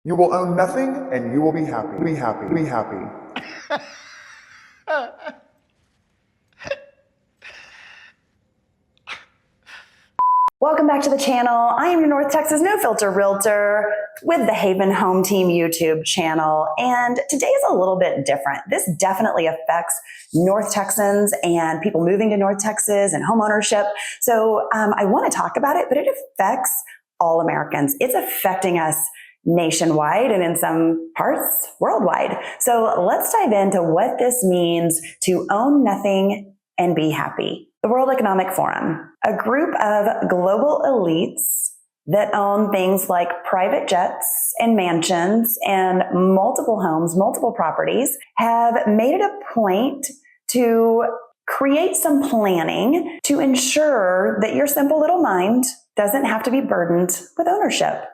You will own nothing and you will be happy. Be happy. Be happy. Welcome back to the channel. I am your North Texas No Filter Realtor with the Haven Home Team YouTube channel. And today is a little bit different. This definitely affects North Texans and people moving to North Texas and home ownership. So I want to talk about it, but it affects all Americans. It's affecting us nationwide and in some parts worldwide. So let's dive into what this means to own nothing and be happy. The World Economic Forum, a group of global elites that own things like private jets and mansions and multiple homes, multiple properties, have made it a point to create some planning to ensure that your simple little mind doesn't have to be burdened with ownership.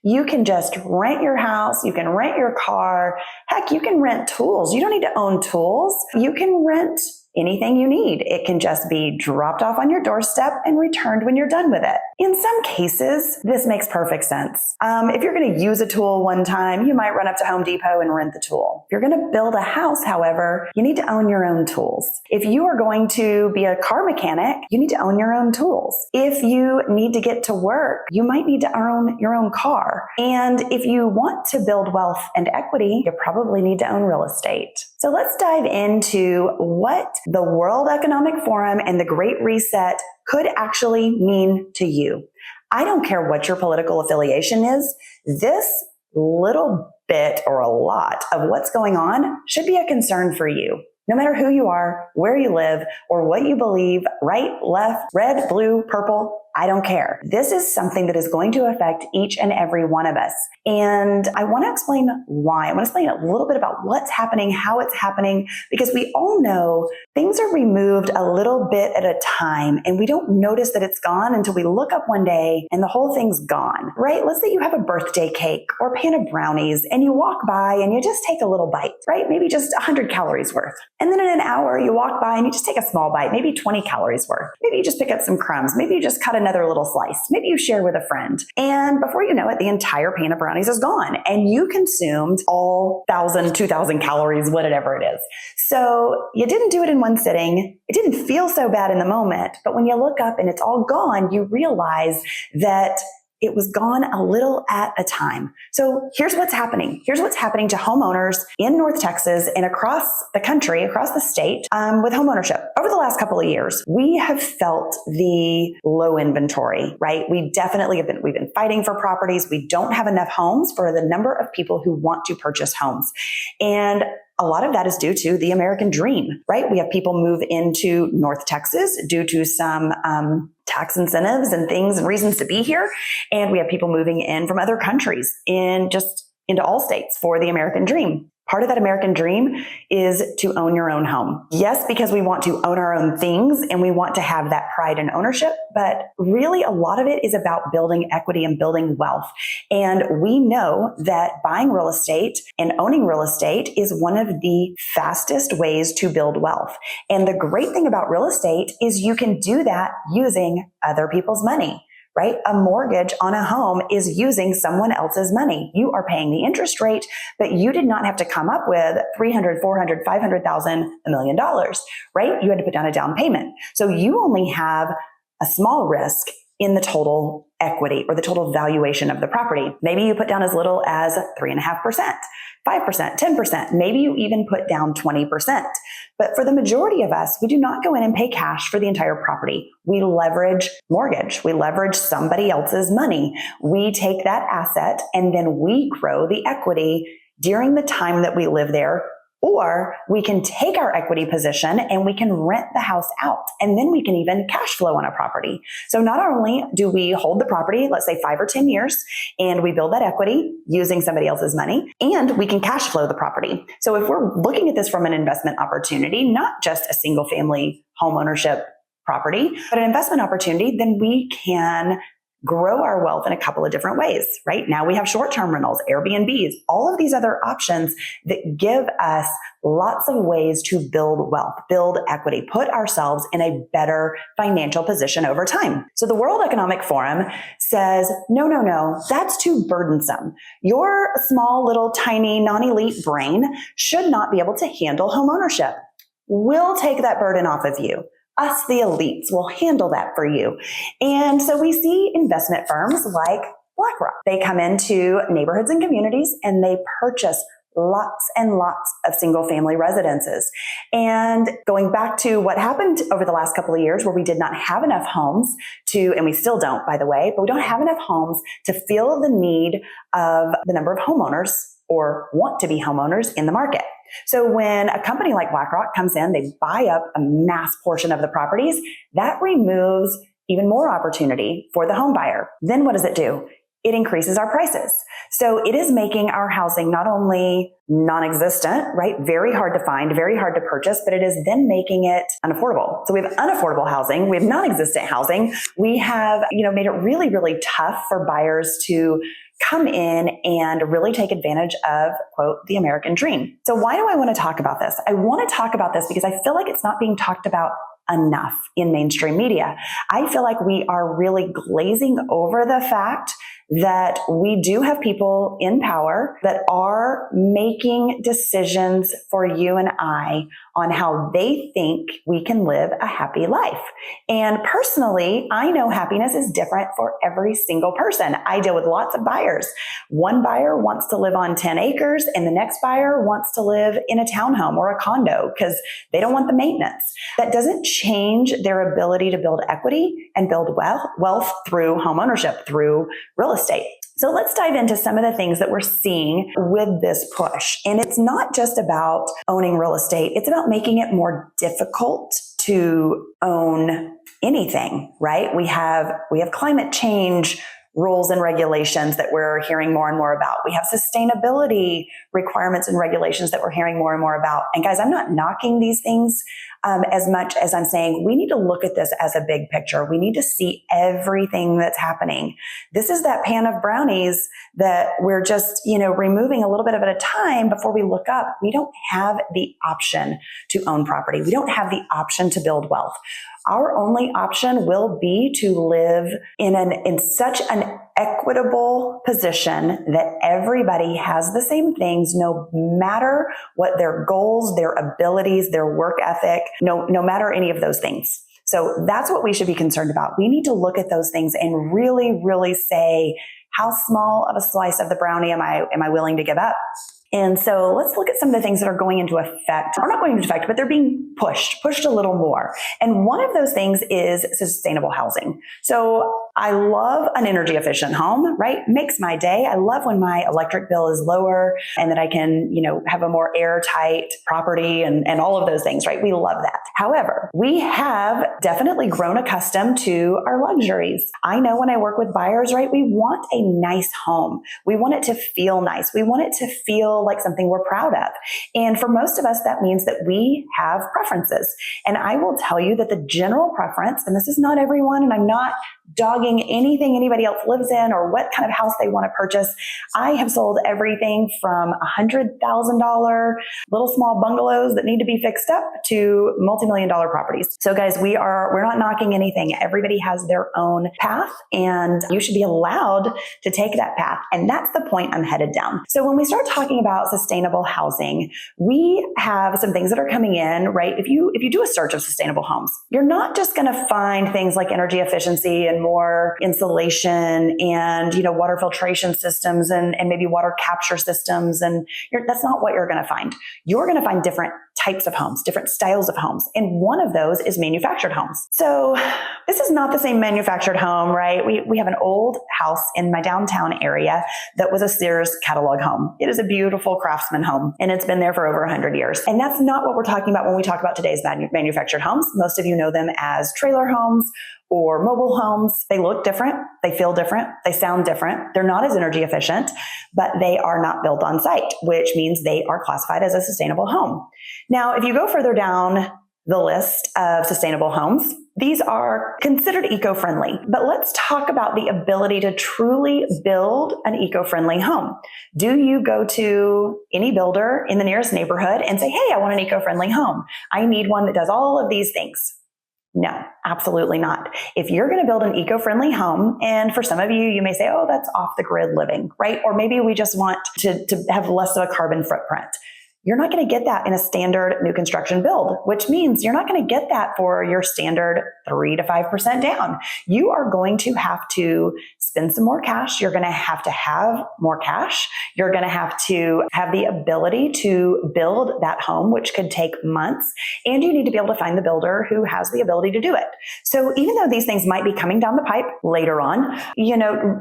You can just rent your house, you can rent your car, heck, you can rent tools. You don't need to own tools. You can rent anything you need. It can just be dropped off on your doorstep and returned when you're done with it. In some cases, this makes perfect sense. If you're going to use a tool one time, you might run up to Home Depot and rent the tool. If you're going to build a house, however, you need to own your own tools. If you are going to be a car mechanic, you need to own your own tools. If you need to get to work, you might need to own your own car. And if you want to build wealth and equity, you probably need to own real estate. So let's dive into what the World Economic Forum and the Great Reset could actually mean to you. I don't care what your political affiliation is. This little bit or a lot of what's going on should be a concern for you. No matter who you are, where you live, or what you believe, right, left, red, blue, purple, I don't care. This is something that is going to affect each and every one of us. And I want to explain why. I want to explain a little bit about what's happening, how it's happening, because we all know things are removed a little bit at a time, and we don't notice that it's gone until we look up one day and the whole thing's gone, right? Let's say you have a birthday cake or a pan of brownies and you walk by and you just take a little bite, right? Maybe just 100 calories worth. And then in an hour, you walk by and you just take a small bite, maybe 20 calories worth. Maybe you just pick up some crumbs. Maybe you just cut another little slice. Maybe you share with a friend. And before you know it, the entire pan of brownies is gone. And you consumed all 1,000, 2,000 calories, whatever it is. So you didn't do it in one sitting. It didn't feel so bad in the moment. But when you look up and it's all gone, you realize that it was gone a little at a time. So here's what's happening. Here's what's happening to homeowners in North Texas and across the country, across the state, with homeownership. Over the last couple of years, we have felt the low inventory, right? We've been fighting for properties. We don't have enough homes for the number of people who want to purchase homes. And a lot of that is due to the American dream, right? We have people move into North Texas due to some tax incentives and things and reasons to be here. And we have people moving in from other countries into all states for the American dream. Part of that American dream is to own your own home. Yes, because we want to own our own things and we want to have that pride in ownership, but really a lot of it is about building equity and building wealth. And we know that buying real estate and owning real estate is one of the fastest ways to build wealth. And the great thing about real estate is you can do that using other people's money. Right? A mortgage on a home is using someone else's money. You are paying the interest rate, but you did not have to come up with $300,000, $400,000, $500,000, $1 million, right? You had to put down a down payment. So you only have a small risk in the total equity or the total valuation of the property. Maybe you put down as little as 3.5%, 5%, 10%. Maybe you even put down 20%. But for the majority of us, we do not go in and pay cash for the entire property. We leverage mortgage. We leverage somebody else's money. We take that asset and then we grow the equity during the time that we live there. Or we can take our equity position and we can rent the house out, and then we can even cash flow on a property. So not only do we hold the property, let's say 5 or 10 years, and we build that equity using somebody else's money, and we can cash flow the property. So if we're looking at this from an investment opportunity, not just a single family home ownership property, but an investment opportunity, then we can grow our wealth in a couple of different ways, right? Now we have short-term rentals, Airbnbs, all of these other options that give us lots of ways to build wealth, build equity, put ourselves in a better financial position over time. So the World Economic Forum says, no, that's too burdensome. Your small, little, tiny, non-elite brain should not be able to handle homeownership. We'll take that burden off of you. Us, the elites, will handle that for you. And so we see investment firms like BlackRock. They come into neighborhoods and communities and they purchase lots and lots of single family residences. And going back to what happened over the last couple of years where we did not have enough homes to, and we still don't, by the way, but we don't have enough homes to fill the need of the number of homeowners or want to be homeowners in the market. So when a company like BlackRock comes in, they buy up a mass portion of the properties, that removes even more opportunity for the home buyer. Then what does it do? It increases our prices. So it is making our housing not only non-existent, right? Very hard to find, very hard to purchase, but it is then making it unaffordable. So we have unaffordable housing, we have non-existent housing. We have, made it really, really tough for buyers to come in and really take advantage of, quote, the American dream. So why do I want to talk about this? I want to talk about this because I feel like it's not being talked about enough in mainstream media. I feel like we are really glazing over the fact that we do have people in power that are making decisions for you and I on how they think we can live a happy life. And personally, I know happiness is different for every single person. I deal with lots of buyers. One buyer wants to live on 10 acres and the next buyer wants to live in a townhome or a condo because they don't want the maintenance. That doesn't change their ability to build equity and build wealth through homeownership, through real estate. So let's dive into some of the things that we're seeing with this push. And it's not just about owning real estate. It's about making it more difficult to own anything, right? We have climate change rules and regulations that we're hearing more and more about. We have sustainability requirements and regulations that we're hearing more and more about. And guys, I'm not knocking these things as much as I'm saying we need to look at this as a big picture. We need to see everything that's happening. This is that pan of brownies that we're just, removing a little bit of it at a time before we look up. We don't have the option to own property. We don't have the option to build wealth. Our only option will be to live in such an equitable position that everybody has the same things, no matter what their goals, their abilities, their work ethic, no matter any of those things. So that's what we should be concerned about. We need to look at those things and really, really say, how small of a slice of the brownie am I willing to give up? And so let's look at some of the things that are going into effect, or not going into effect, but they're being pushed a little more. And one of those things is sustainable housing. So I love an energy efficient home, right? Makes my day. I love when my electric bill is lower and that I can, have a more airtight property and all of those things, right? We love that. However, we have definitely grown accustomed to our luxuries. I know when I work with buyers, right? We want a nice home. We want it to feel nice. We want it to feel like something we're proud of. And for most of us, that means that we have preferences. And I will tell you that the general preference, and this is not everyone, and I'm not dogging anything anybody else lives in or what kind of house they want to purchase. I have sold everything from $100,000 little small bungalows that need to be fixed up to multi-million-dollar properties. So guys, we're not knocking anything. Everybody has their own path and you should be allowed to take that path. And that's the point I'm headed down. So when we start talking about sustainable housing, we have some things that are coming in, right? If you do a search of sustainable homes, you're not just going to find things like energy efficiency and more insulation and, water filtration systems and maybe water capture systems. And that's not what you're going to find. You're going to find different types of homes, different styles of homes. And one of those is manufactured homes. So this is not the same manufactured home, right? We have an old house in my downtown area that was a Sears catalog home. It is a beautiful craftsman home and it's been there for over 100 years. And that's not what we're talking about when we talk about today's manufactured homes. Most of you know them as trailer homes or mobile homes. They look different. They feel different. They sound different. They're not as energy efficient, but they are not built on site, which means they are classified as a sustainable home. Now, if you go further down the list of sustainable homes, These are considered eco-friendly, but let's talk about the ability to truly build an eco-friendly home. Do you go to any builder in the nearest neighborhood and say, hey, I want an eco-friendly home. I need one that does all of these things. No, absolutely not. If you're going to build an eco-friendly home, and for some of you, you may say, oh, that's off the grid living, right? Or maybe we just want to have less of a carbon footprint. You're not going to get that in a standard new construction build, which means you're not going to get that for your standard 3 to 5% down. You are going to have to spend some more cash. You're going to have more cash. You're going to have the ability to build that home, which could take months. And you need to be able to find the builder who has the ability to do it. So even though these things might be coming down the pipe later on,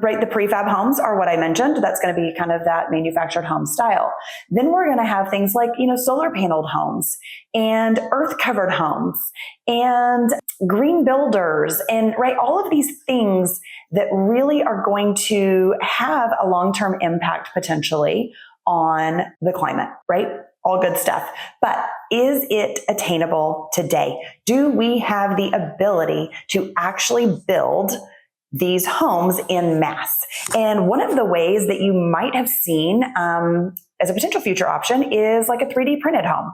right, the prefab homes are what I mentioned. That's going to be kind of that manufactured home style. Then we're going to have things like, solar paneled homes and earth covered homes and green builders and right, all of these things that really are going to have a long-term impact potentially on the climate, right? All good stuff. But is it attainable today? Do we have the ability to actually build these homes in mass? And one of the ways that you might have seen as a potential future option is like a 3D printed home.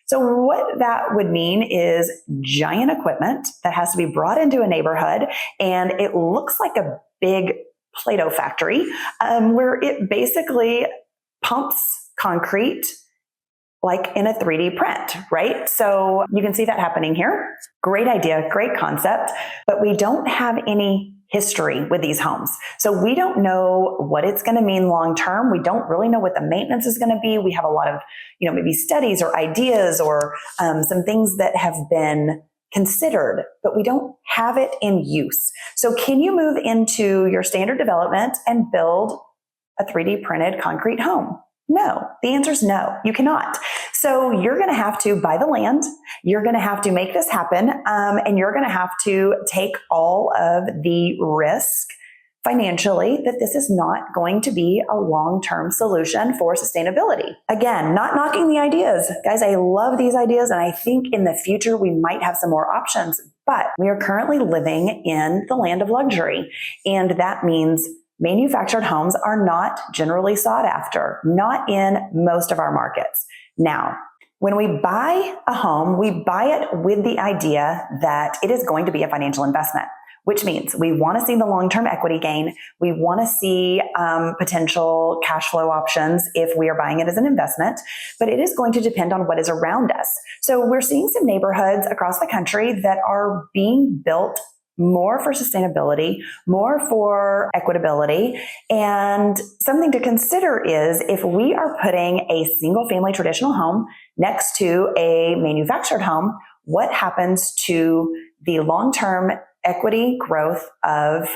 So what that would mean is giant equipment that has to be brought into a neighborhood, and it looks like a big Play-Doh factory where it basically pumps concrete like in a 3D print, right? So you can see that happening here. Great idea, great concept, but we don't have any history with these homes. So we don't know what it's going to mean long term. We don't really know what the maintenance is going to be. We have a lot of, maybe studies or ideas or some things that have been considered, but we don't have it in use. So can you move into your standard development and build a 3D printed concrete home? No, the answer is no, you cannot. So you're going to have to buy the land. You're going to have to make this happen. And you're going to have to take all of the risk financially that this is not going to be a long-term solution for sustainability. Again, not knocking the ideas. Guys, I love these ideas. And I think in the future, we might have some more options, but we are currently living in the land of luxury. And that means manufactured homes are not generally sought after, not in most of our markets. Now, when we buy a home, we buy it with the idea that it is going to be a financial investment, which means we want to see the long-term equity gain. We want to see potential cash flow options if we are buying it as an investment, but it is going to depend on what is around us. So we're seeing some neighborhoods across the country that are being built more for sustainability, more for equitability. And something to consider is if we are putting a single family traditional home next to a manufactured home, what happens to the long-term equity growth of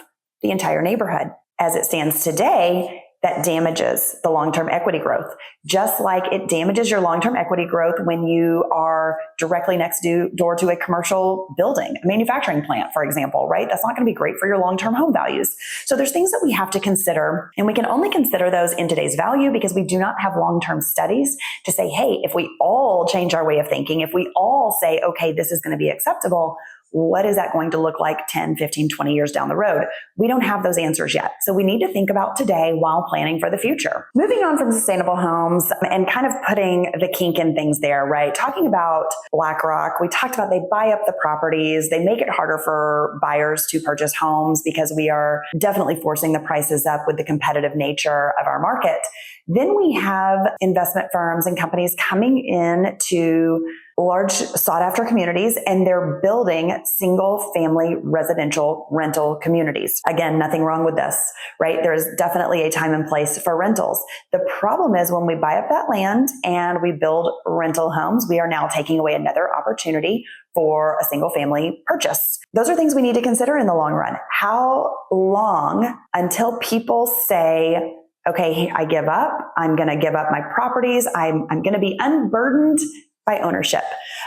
the entire neighborhood? As it stands today, that damages the long-term equity growth, just like it damages your long-term equity growth when you are directly next door to a commercial building, a manufacturing plant, for example, right? That's not going to be great for your long-term home values. So there's things that we have to consider, and we can only consider those in today's value because we do not have long-term studies to say, hey, if we all change our way of thinking, if we all say, okay, this is going to be acceptable, what is that going to look like 10, 15, 20 years down the road? We don't have those answers yet. So we need to think about today while planning for the future. Moving on from sustainable homes and kind of putting the kink in things there, right? Talking about BlackRock, we talked about they buy up the properties. They make it harder for buyers to purchase homes because we are definitely forcing the prices up with the competitive nature of our market. Then we have investment firms and companies coming in to large sought after communities, and they're building single family residential rental communities. Again, nothing wrong with this, right? There's definitely a time and place for rentals. The problem is when we buy up that land and we build rental homes, we are now taking away another opportunity for a single family purchase. Those are things we need to consider in the long run. How long until people say, okay, I give up. I'm going to give up my properties. I'm going to be unburdened by ownership?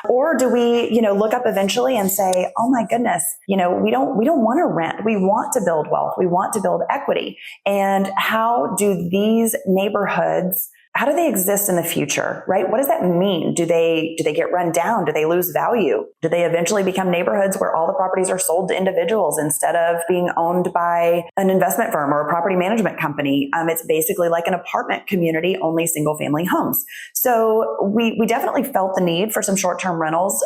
Or do we, look up eventually and say, oh my goodness, we don't want to rent. We want to build wealth. We want to build equity. And how do these neighborhoods how do they exist in the future, right? What does that mean? Do they get run down? Do they lose value? Do they eventually become neighborhoods where all the properties are sold to individuals instead of being owned by an investment firm or a property management company? It's basically like an apartment community, only single family homes. So we definitely felt the need for some short-term rentals,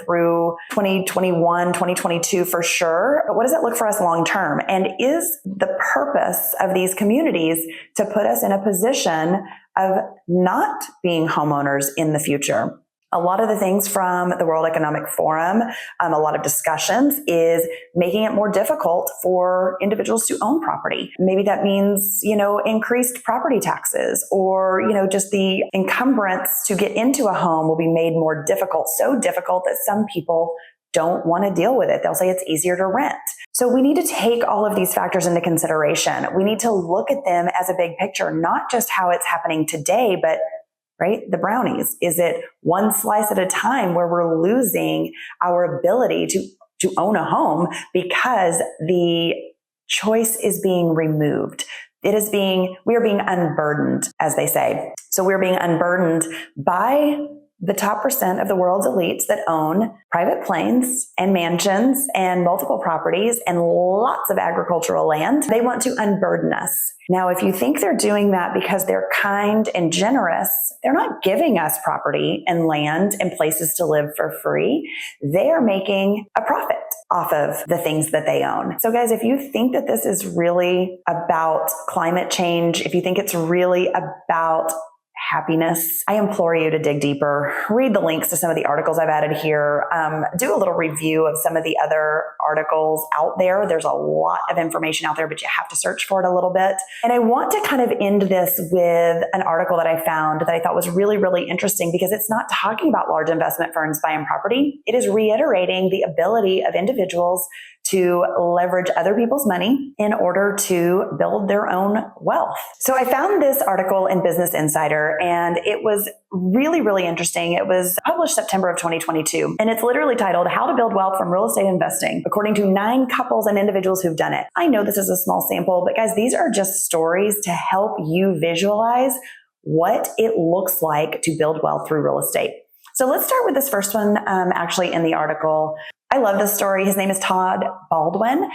through 2021, 2022 for sure. But what does it look for us long-term? And is the purpose of these communities to put us in a position of not being homeowners in the future? A lot of the things from the World Economic Forum, a lot of discussions is making it more difficult for individuals to own property. Maybe that means, increased property taxes or, just the encumbrance to get into a home will be made more difficult, so difficult that some people don't want to deal with it. They'll say it's easier to rent. So we need to take all of these factors into consideration. We need to look at them as a big picture, not just how it's happening today, but right? The brownies. Is it one slice at a time where we're losing our ability to own a home because the choice is being removed? We are being unburdened, as they say. So we're being unburdened by the top percent of the world's elites that own private planes and mansions and multiple properties and lots of agricultural land. They want to unburden us. Now, if you think they're doing that because they're kind and generous, they're not giving us property and land and places to live for free. They are making a profit off of the things that they own. So guys, if you think that this is really about climate change, if you think it's really about happiness, I implore you to dig deeper, read the links to some of the articles I've added here, do a little review of some of the other articles out there. There's a lot of information out there, but you have to search for it a little bit. And I want to kind of end this with an article that I found that I thought was really, really interesting because it's not talking about large investment firms buying property. It is reiterating the ability of individuals to leverage other people's money in order to build their own wealth. So I found this article in Business Insider and it was really, really interesting. It was published September of 2022 and it's literally titled How to Build Wealth from Real Estate Investing, according to 9 couples and individuals who've done it. I know this is a small sample, but guys, these are just stories to help you visualize what it looks like to build wealth through real estate. So let's start with this first one, actually in the article. I love this story. His name is Todd Baldwin.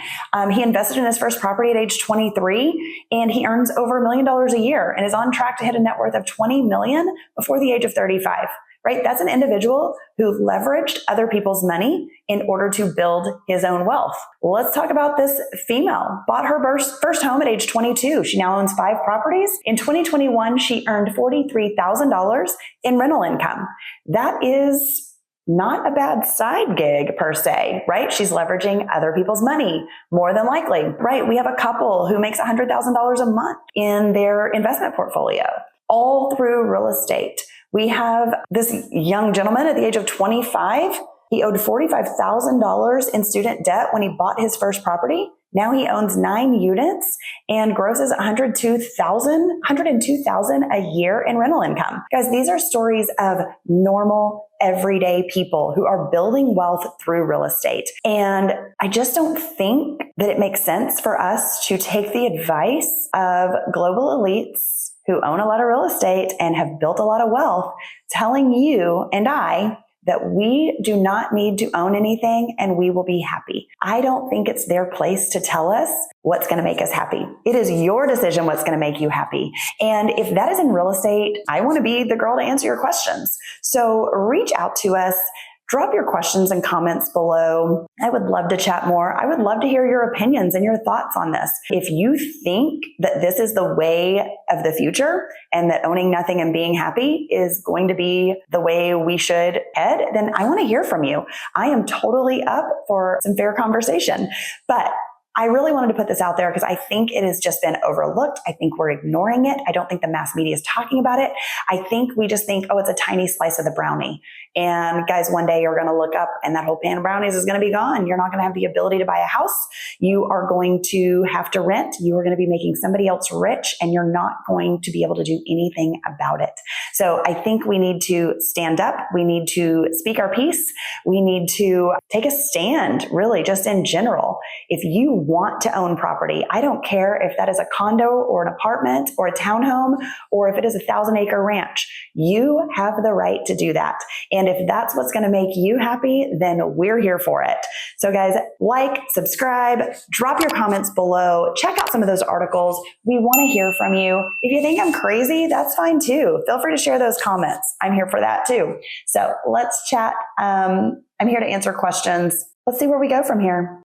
He invested in his first property at age 23 and he earns over $1 million a year and is on track to hit a net worth of $20 million before the age of 35, right? That's an individual who leveraged other people's money in order to build his own wealth. Let's talk about this female. Bought her first home at age 22. She now owns 5 properties. In 2021, she earned $43,000 in rental income. That is not a bad side gig per se, right? She's leveraging other people's money, more than likely, right? We have a couple who makes $100,000 a month in their investment portfolio, all through real estate. We have this young gentleman at the age of 25. He owed $45,000 in student debt when he bought his first property. Now he owns 9 units and grosses $102,000 a year in rental income. Guys, these are stories of normal, everyday people who are building wealth through real estate. And I just don't think that it makes sense for us to take the advice of global elites who own a lot of real estate and have built a lot of wealth, telling you and I that we do not need to own anything and we will be happy. I don't think it's their place to tell us what's going to make us happy. It is your decision what's going to make you happy. And if that is in real estate, I want to be the girl to answer your questions. So reach out to us. Drop your questions and comments below. I would love to chat more. I would love to hear your opinions and your thoughts on this. If you think that this is the way of the future and that owning nothing and being happy is going to be the way we should head, then I want to hear from you. I am totally up for some fair conversation. But I really wanted to put this out there because I think it has just been overlooked. I think we're ignoring it. I don't think the mass media is talking about it. I think we just think, oh, it's a tiny slice of the brownie. And guys, one day you're going to look up and that whole pan of brownies is going to be gone. You're not going to have the ability to buy a house. You are going to have to rent. You are going to be making somebody else rich and you're not going to be able to do anything about it. So I think we need to stand up. We need to speak our piece. We need to take a stand, really, just in general. If you want to own property. I don't care if that is a condo or an apartment or a townhome or if it is a 1,000-acre ranch. You have the right to do that. And if that's what's going to make you happy, then we're here for it. So guys, like, subscribe, drop your comments below, check out some of those articles. We want to hear from you. If you think I'm crazy, that's fine too. Feel free to share those comments. I'm here for that too. So let's chat. I'm here to answer questions. Let's see where we go from here.